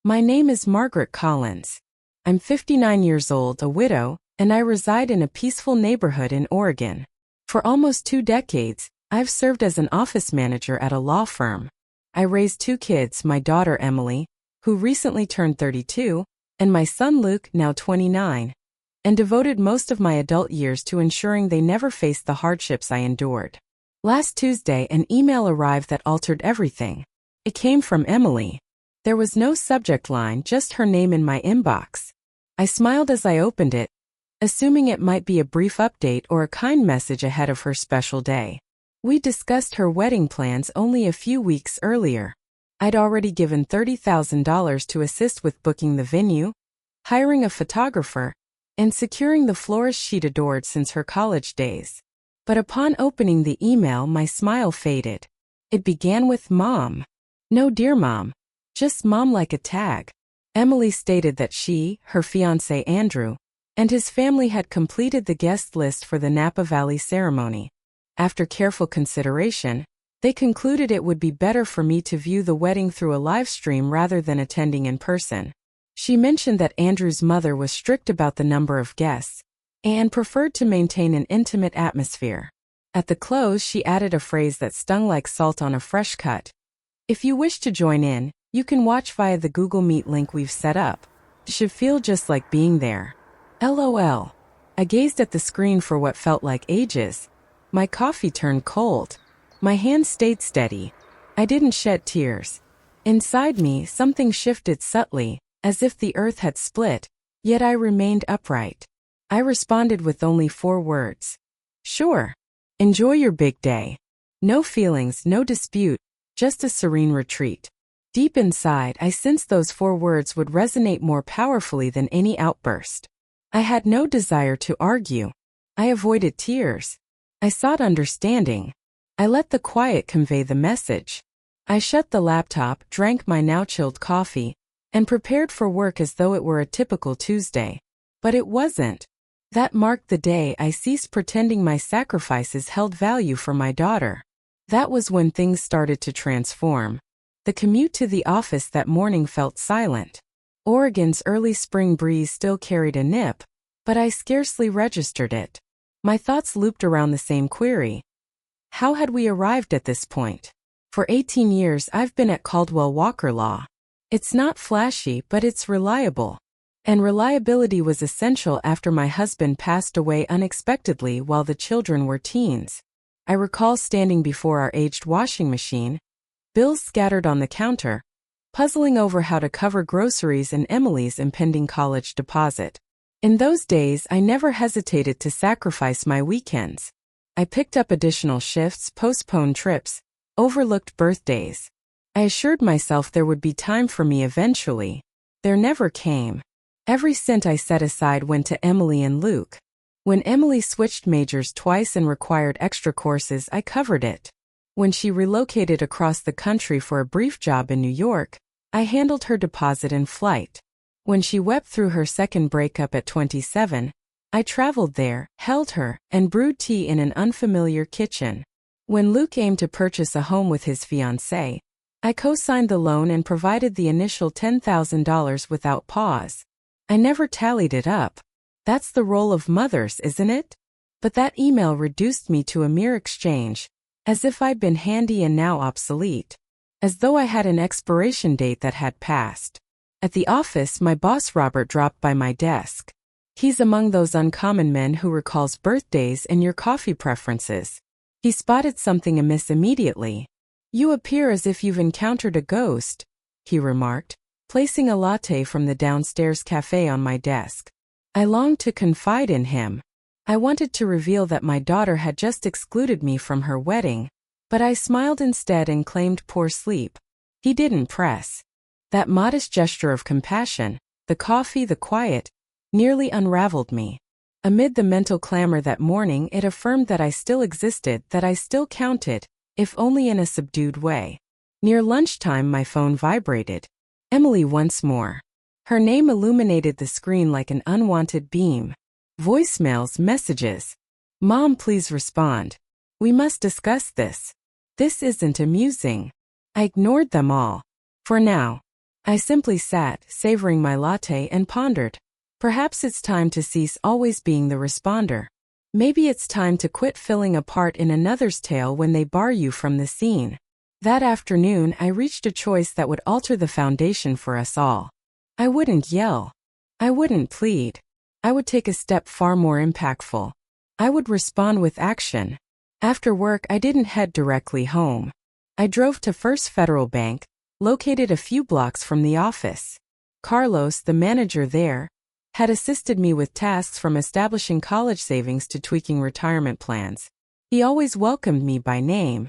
My name is Margaret Collins. I'm 59 years old, a widow, and I reside in a peaceful neighborhood in Oregon. For almost 2 decades, I've served as an office manager at a law firm. I raised 2 kids, my daughter Emily, who recently turned 32, and my son Luke, now 29, and devoted most of my adult years to ensuring they never faced the hardships I endured. Last Tuesday, an email arrived that altered everything. It came from Emily. There was no subject line, just her name in my inbox. I smiled as I opened it, assuming it might be a brief update or a kind message ahead of her special day. We discussed her wedding plans only a few weeks earlier. I'd already given $30,000 to assist with booking the venue, hiring a photographer, and securing the florist she'd adored since her college days. But upon opening the email, my smile faded. It began with Mom. No, dear Mom. Just Mom, like a tag. Emily stated that she, her fiancé Andrew, and his family had completed the guest list for the Napa Valley ceremony. After careful consideration, they concluded it would be better for me to view the wedding through a live stream rather than attending in person. She mentioned that Andrew's mother was strict about the number of guests and preferred to maintain an intimate atmosphere. At the close, she added a phrase that stung like salt on a fresh cut. If you wish to join in, you can watch via the Google Meet link we've set up. It should feel just like being there. LOL. I gazed at the screen for what felt like ages. My coffee turned cold. My hand stayed steady. I didn't shed tears. Inside me, something shifted subtly, as if the earth had split, yet I remained upright. I responded with only 4 words. Sure. Enjoy your big day. No feelings, no dispute, just a serene retreat. Deep inside, I sensed those 4 words would resonate more powerfully than any outburst. I had no desire to argue. I avoided tears. I sought understanding. I let the quiet convey the message. I shut the laptop, drank my now chilled coffee, and prepared for work as though it were a typical Tuesday. But it wasn't. That marked the day I ceased pretending my sacrifices held value for my daughter. That was when things started to transform. The commute to the office that morning felt silent. Oregon's early spring breeze still carried a nip, but I scarcely registered it. My thoughts looped around the same query. How had we arrived at this point? For 18 years I've been at Caldwell Walker Law. It's not flashy, but it's reliable. And reliability was essential after my husband passed away unexpectedly while the children were teens. I recall standing before our aged washing machine, bills scattered on the counter, puzzling over how to cover groceries and Emily's impending college deposit. In those days, I never hesitated to sacrifice my weekends. I picked up additional shifts, postponed trips, overlooked birthdays. I assured myself there would be time for me eventually. There never came. Every cent I set aside went to Emily and Luke. When Emily switched majors twice and required extra courses, I covered it. When she relocated across the country for a brief job in New York, I handled her deposit and flight. When she wept through her second breakup at 27, I traveled there, held her, and brewed tea in an unfamiliar kitchen. When Luke aimed to purchase a home with his fiancée, I co-signed the loan and provided the initial $10,000 without pause. I never tallied it up. That's the role of mothers, isn't it? But that email reduced me to a mere exchange, as if I'd been handy and now obsolete. As though I had an expiration date that had passed. At the office, my boss Robert dropped by my desk. He's among those uncommon men who recalls birthdays and your coffee preferences. He spotted something amiss immediately. You appear as if you've encountered a ghost, he remarked, placing a latte from the downstairs cafe on my desk. I longed to confide in him. I wanted to reveal that my daughter had just excluded me from her wedding, but I smiled instead and claimed poor sleep. He didn't press. That modest gesture of compassion, the coffee, the quiet, nearly unraveled me. Amid the mental clamor that morning, it affirmed that I still existed, that I still counted, if only in a subdued way. Near lunchtime, my phone vibrated. Emily once more. Her name illuminated the screen like an unwanted beam. Voicemails, messages. Mom, please respond. We must discuss this. This isn't amusing. I ignored them all. For now. I simply sat, savoring my latte, and pondered. Perhaps it's time to cease always being the responder. Maybe it's time to quit filling a part in another's tale when they bar you from the scene. That afternoon, I reached a choice that would alter the foundation for us all. I wouldn't yell. I wouldn't plead. I would take a step far more impactful. I would respond with action. After work, I didn't head directly home. I drove to First Federal Bank, located a few blocks from the office. Carlos, the manager there, had assisted me with tasks from establishing college savings to tweaking retirement plans. He always welcomed me by name.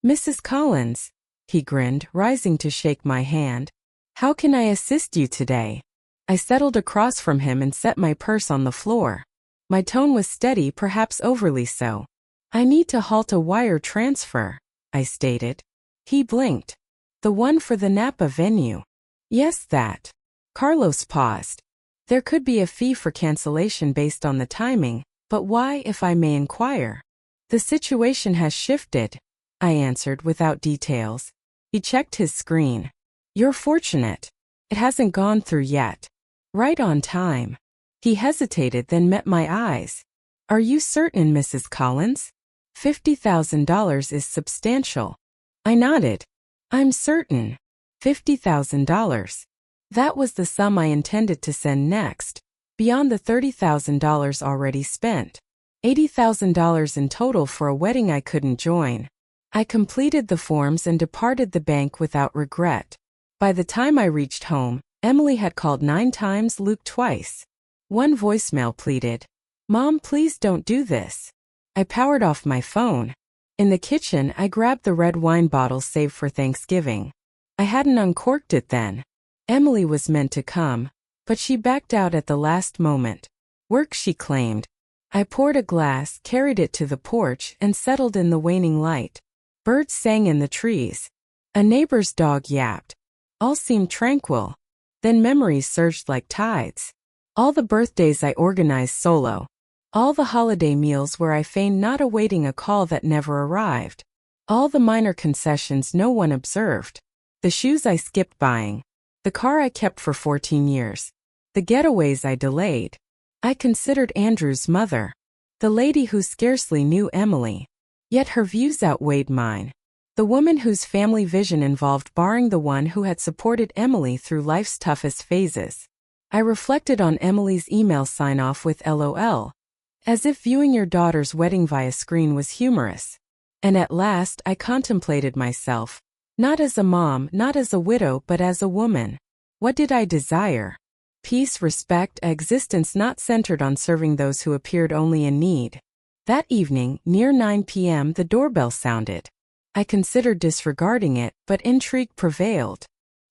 "Mrs. Collins," he grinned, rising to shake my hand. "How can I assist you today?" I settled across from him and set my purse on the floor. My tone was steady, perhaps overly so. "I need to halt a wire transfer," I stated. He blinked. "The one for the Napa venue?" "Yes, that." Carlos paused. "There could be a fee for cancellation based on the timing, but why, if I may inquire?" "The situation has shifted," I answered without details. He checked his screen. "You're fortunate. It hasn't gone through yet." "Right on time." He hesitated, then met my eyes. "Are you certain, Mrs. Collins? $50,000 is substantial." I nodded. "I'm certain. $50,000. That was the sum I intended to send next, beyond the $30,000 already spent. $80,000 in total for a wedding I couldn't join. I completed the forms and departed the bank without regret. By the time I reached home, Emily had called 9 times, Luke twice. One voicemail pleaded, "Mom, please don't do this." I powered off my phone. In the kitchen, I grabbed the red wine bottle saved for Thanksgiving. I hadn't uncorked it then. Emily was meant to come, but she backed out at the last moment. Work, she claimed. I poured a glass, carried it to the porch, and settled in the waning light. Birds sang in the trees. A neighbor's dog yapped. All seemed tranquil. Then memories surged like tides. All the birthdays I organized solo. All the holiday meals where I feigned not awaiting a call that never arrived. All the minor concessions no one observed. The shoes I skipped buying. The car I kept for 14 years. The getaways I delayed. I considered Andrew's mother, the lady who scarcely knew Emily. Yet her views outweighed mine. The woman whose family vision involved barring the one who had supported Emily through life's toughest phases. I reflected on Emily's email sign-off with LOL. As if viewing your daughter's wedding via screen was humorous. And at last I contemplated myself, not as a mom, not as a widow, but as a woman. What did I desire? Peace, respect, an existence not centered on serving those who appeared only in need. That evening, near 9 p.m., the doorbell sounded. I considered disregarding it, but intrigue prevailed.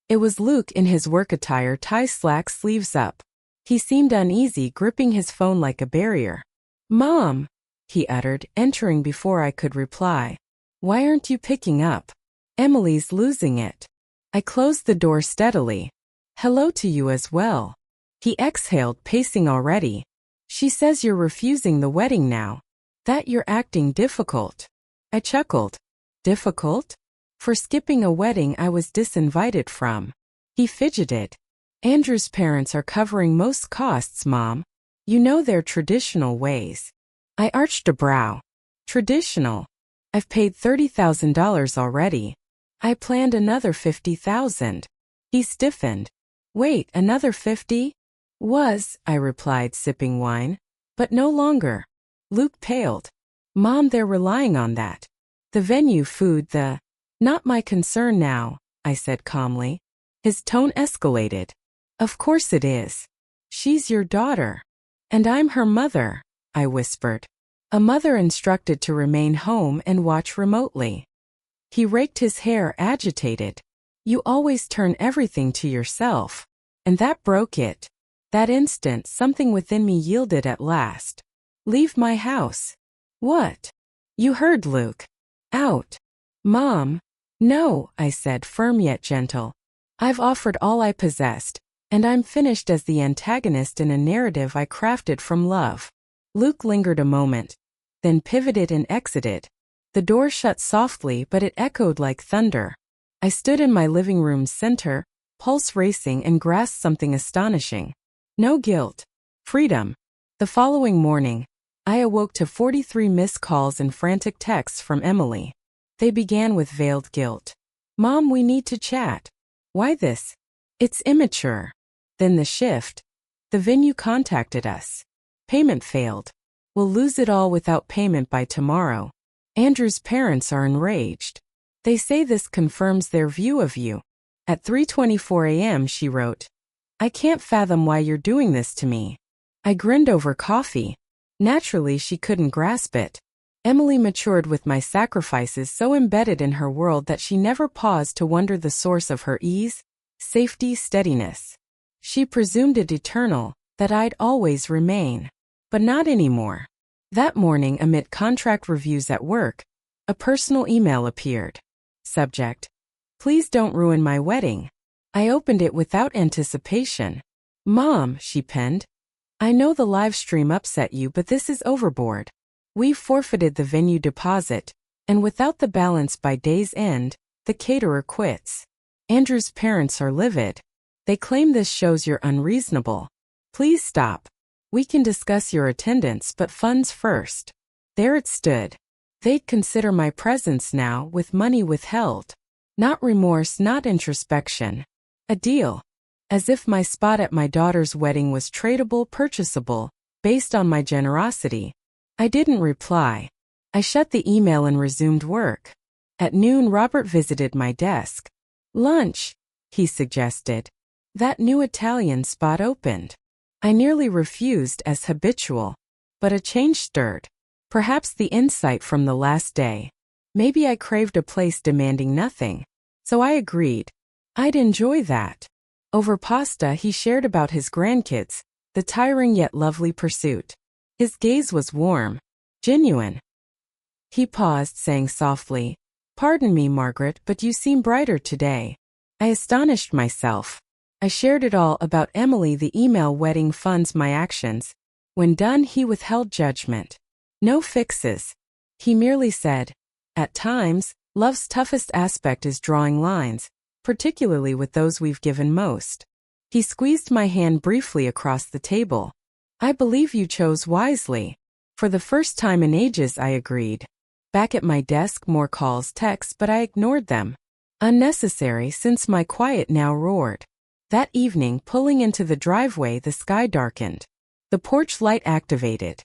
It was Luke in his work attire, tie slacks, sleeves up. He seemed uneasy, gripping his phone like a barrier. "Mom," he uttered, entering before I could reply. "Why aren't you picking up? Emily's losing it." I closed the door steadily. "Hello to you as well." He exhaled, pacing already. "She says you're refusing the wedding now. That you're acting difficult." I chuckled. Difficult? For skipping a wedding I was disinvited from. He fidgeted. "Andrew's parents are covering most costs, Mom. You know their traditional ways." I arched a brow. "Traditional? I've paid $30,000 already. I planned another $50,000. He stiffened. "Wait, another 50? "Was," I replied, sipping wine. "But no longer." Luke paled. "Mom, they're relying on that. The venue, food, the—" "Not my concern now," I said calmly. His tone escalated. "Of course it is. She's your daughter." "And I'm her mother," I whispered. "A mother instructed to remain home and watch remotely." He raked his hair, agitated. "You always turn everything to yourself. And that broke it." That instant, something within me yielded at last. "Leave my house." "What?" "You heard, Luke. Out." "Mom." "No," I said, firm yet gentle. "I've offered all I possessed, and I'm finished as the antagonist in a narrative I crafted from love." Luke lingered a moment, then pivoted and exited. The door shut softly, but it echoed like thunder. I stood in my living room's center, pulse racing, and grasped something astonishing. No guilt. Freedom. The following morning, I awoke to 43 missed calls and frantic texts from Emily. They began with veiled guilt. "Mom, we need to chat." "Why this?" "It's immature." Then the shift. "The venue contacted us. Payment failed. We'll lose it all without payment by tomorrow." Andrew's parents are enraged. They say this confirms their view of you. At 3:24 a.m. she wrote, "I can't fathom why you're doing this to me." I grinned over coffee. Naturally, she couldn't grasp it. Emily matured with my sacrifices so embedded in her world that she never paused to wonder the source of her ease, safety, steadiness. She presumed it eternal, that I'd always remain. But not anymore. That morning, amid contract reviews at work, a personal email appeared. Subject: "Please don't ruin my wedding." I opened it without anticipation. "Mom," she penned, "I know the live stream upset you, but this is overboard. We've forfeited the venue deposit, and without the balance by day's end, the caterer quits." Andrew's parents are livid. They claim this shows you're unreasonable. "Please stop. We can discuss your attendance, but funds first." There it stood. They'd consider my presence now, with money withheld. Not remorse, not introspection. A deal. As if my spot at my daughter's wedding was tradable, purchasable, based on my generosity. I didn't reply. I shut the email and resumed work. At noon, Robert visited my desk. "Lunch," he suggested. That new Italian spot opened. I nearly refused, as habitual. But a change stirred. Perhaps the insight from the last day. Maybe I craved a place demanding nothing. So I agreed. I'd enjoy that. Over pasta, he shared about his grandkids, the tiring yet lovely pursuit. His gaze was warm, genuine. He paused, saying softly, "Pardon me, Margaret, but you seem brighter today." I astonished myself. I shared it all about Emily, the email, wedding funds, my actions. When done, he withheld judgment. No fixes. He merely said, "At times, love's toughest aspect is drawing lines, particularly with those we've given most." He squeezed my hand briefly across the table. "I believe you chose wisely." For the first time in ages, I agreed. Back at my desk, more calls, texts, but I ignored them. Unnecessary, since my quiet now roared. That evening, pulling into the driveway, the sky darkened. The porch light activated.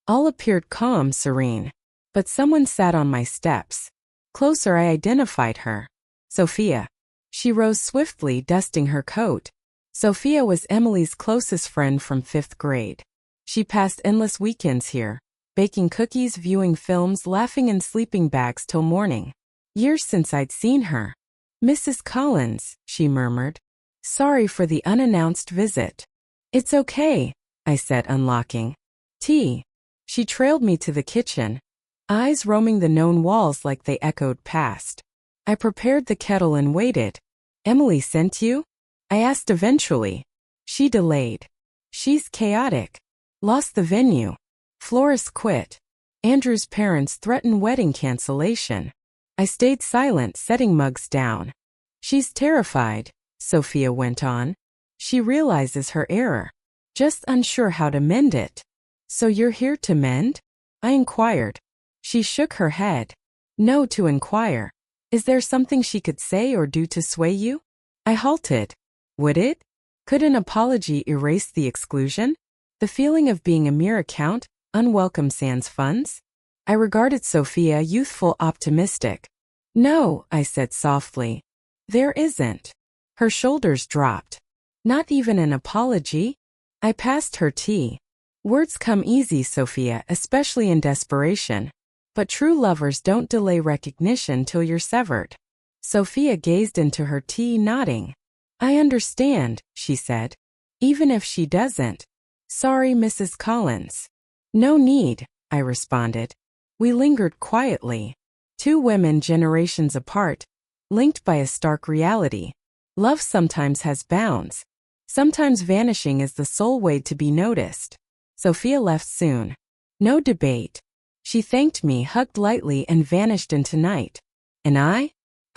All appeared calm, serene. But someone sat on my steps. Closer, I identified her. Sophia. She rose swiftly, dusting her coat. Sophia was Emily's closest friend from 5th grade. She passed endless weekends here, baking cookies, viewing films, laughing in sleeping bags till morning. Years since I'd seen her. "Mrs. Collins," she murmured. "Sorry for the unannounced visit." "It's okay," I said, unlocking. "Tea." She trailed me to the kitchen, eyes roaming the known walls like they echoed past. I prepared the kettle and waited. "Emily sent you?" I asked eventually. She delayed. "She's chaotic. Lost the venue. Florist quit. Andrew's parents threaten wedding cancellation." I stayed silent, setting mugs down. "She's terrified," Sophia went on. "She realizes her error. Just unsure how to mend it." "So you're here to mend?" I inquired. She shook her head. "No, to inquire. Is there something she could say or do to sway you?" I halted. Would it? Could an apology erase the exclusion? The feeling of being a mere account, unwelcome sans funds? I regarded Sophia, youthful, optimistic. "No," I said softly. "There isn't." Her shoulders dropped. "Not even an apology?" I passed her tea. "Words come easy, Sophia, especially in desperation. But true lovers don't delay recognition till you're severed." Sophia gazed into her tea, nodding. "I understand," she said. "Even if she doesn't." "Sorry, Mrs. Collins." "No need," I responded. We lingered quietly. Two women generations apart, linked by a stark reality. Love sometimes has bounds. Sometimes vanishing is the sole way to be noticed. Sophia left soon. No debate. She thanked me, hugged lightly, and vanished into night. And I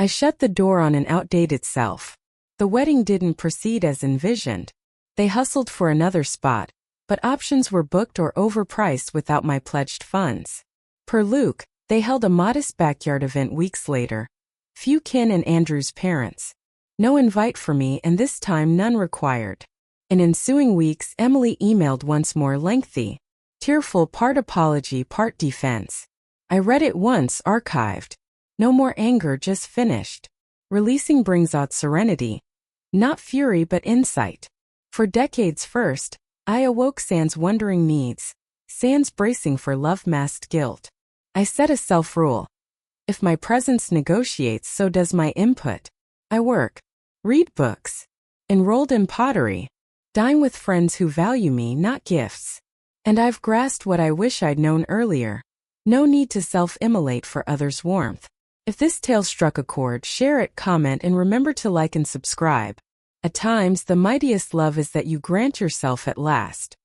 shut the door on an outdated self. The wedding didn't proceed as envisioned. They hustled for another spot, but options were booked or overpriced without my pledged funds. Per Luke, they held a modest backyard event weeks later. Few kin and Andrew's parents. No invite for me, and this time none required. In ensuing weeks, Emily emailed once more, lengthy, tearful, part apology, part defense. I read it once, archived. No more anger, just finished. Releasing brings out serenity. Not fury but insight. For decades first, I awoke sans wondering needs, sans bracing for love-masked guilt. I set a self-rule. If my presence negotiates, so does my input. I work, read books, enrolled in pottery, dine with friends who value me, not gifts. And I've grasped what I wish I'd known earlier. No need to self-immolate for others' warmth. If this tale struck a chord, share it, comment, and remember to like and subscribe. At times, the mightiest love is that you grant yourself at last.